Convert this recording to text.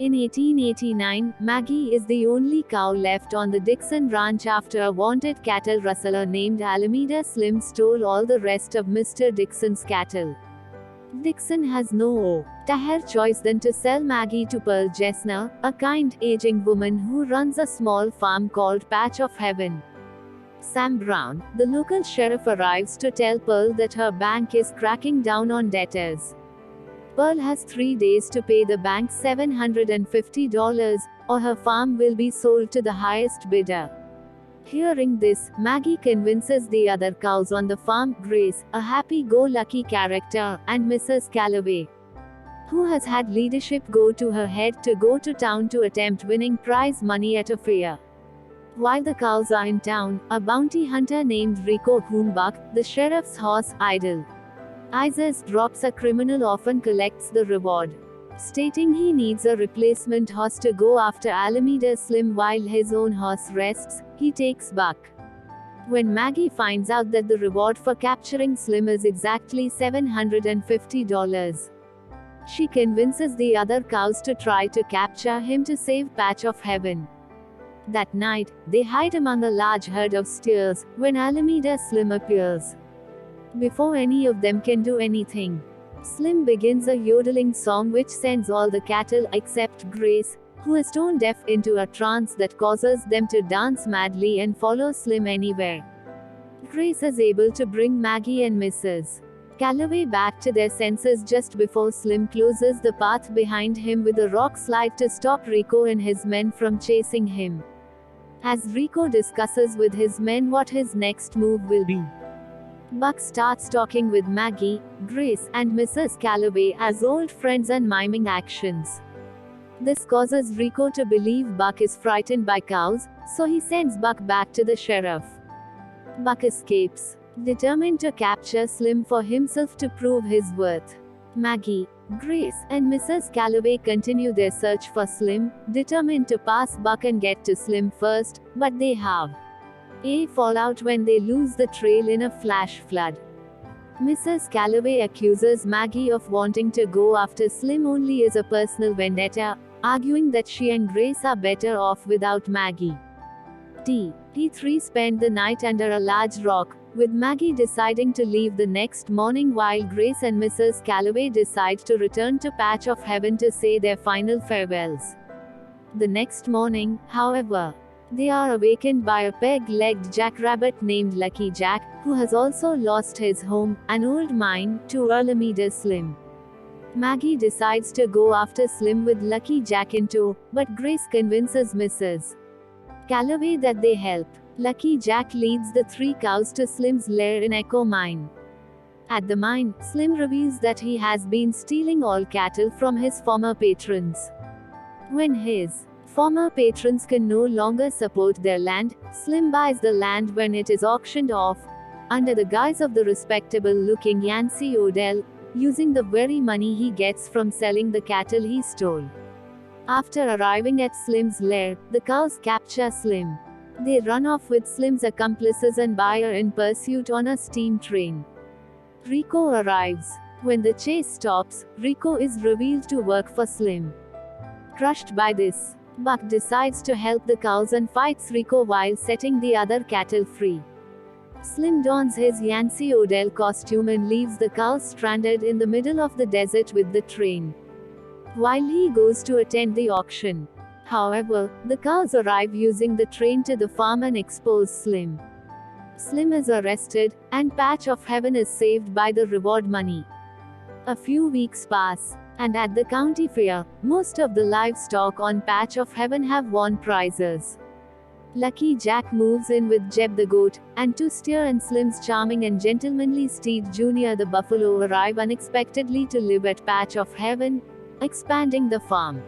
In 1889, Maggie is the only cow left on the Dixon ranch after a wanted cattle rustler named Alameda Slim stole all the rest of Mr. Dixon's cattle. Dixon has no other choice than to sell Maggie to Pearl Jessner, a kind, aging woman who runs a small farm called Patch of Heaven. Sam Brown, the local sheriff, arrives to tell Pearl that her bank is cracking down on debtors. Pearl has 3 days to pay the bank $750, or her farm will be sold to the highest bidder. Hearing this, Maggie convinces the other cows on the farm, Grace, a happy-go-lucky character, and Mrs. Calloway, who has had leadership go to her head, to go to town to attempt winning prize money at a fair. While the cows are in town, a bounty hunter named Rico, whom Buck, the sheriff's horse, idolizes, drops a criminal off and collects the reward. Stating he needs a replacement horse to go after Alameda Slim while his own horse rests, he takes Buck. When Maggie finds out that the reward for capturing Slim is exactly $750, she convinces the other cows to try to capture him to save Patch of Heaven. That night, they hide among a large herd of steers, when Alameda Slim appears. Before any of them can do anything, Slim begins a yodeling song which sends all the cattle, except Grace, who is tone deaf, into a trance that causes them to dance madly and follow Slim anywhere. Grace is able to bring Maggie and Mrs. Calloway back to their senses just before Slim closes the path behind him with a rock slide to stop Rico and his men from chasing him. As Rico discusses with his men what his next move will be, Buck starts talking with Maggie, Grace, and Mrs. Calloway as old friends and miming actions. This causes Rico to believe Buck is frightened by cows, so he sends Buck back to the sheriff. Buck escapes, determined to capture Slim for himself to prove his worth. Maggie, Grace, and Mrs. Calloway continue their search for Slim, determined to pass Buck and get to Slim first, but they have a fallout when they lose the trail in a flash flood. Mrs. Calloway accuses Maggie of wanting to go after Slim only as a personal vendetta, arguing that she and Grace are better off without Maggie. T3 spend the night under a large rock, with Maggie deciding to leave the next morning while Grace and Mrs. Calloway decide to return to Patch of Heaven to say their final farewells. The next morning, however, they are awakened by a peg-legged jackrabbit named Lucky Jack, who has also lost his home, an old mine, to Alameda Slim. Maggie decides to go after Slim with Lucky Jack in tow, but Grace convinces Mrs. Calloway that they help. Lucky Jack leads the 3 cows to Slim's lair in Echo Mine. At the mine, Slim reveals that he has been stealing all cattle from his former patrons. When his former patrons can no longer support their land, Slim buys the land when it is auctioned off, under the guise of the respectable-looking Yancey Odell, using the very money he gets from selling the cattle he stole. After arriving at Slim's lair, the cows capture Slim. They run off with Slim's accomplices and buyer in pursuit on a steam train. Rico arrives. When the chase stops, Rico is revealed to work for Slim. Crushed by this, Buck decides to help the cows and fights Rico while setting the other cattle free. Slim dons his Yancey Odell costume and leaves the cows stranded in the middle of the desert with the train, while he goes to attend the auction. However, the cows arrive using the train to the farm and expose Slim. Slim is arrested, and Patch of Heaven is saved by the reward money. A few weeks pass, and at the county fair, most of the livestock on Patch of Heaven have won prizes. Lucky Jack moves in with Jeb the goat, and 2 steer and Slim's charming and gentlemanly steed Junior the buffalo arrive unexpectedly to live at Patch of Heaven, expanding the farm.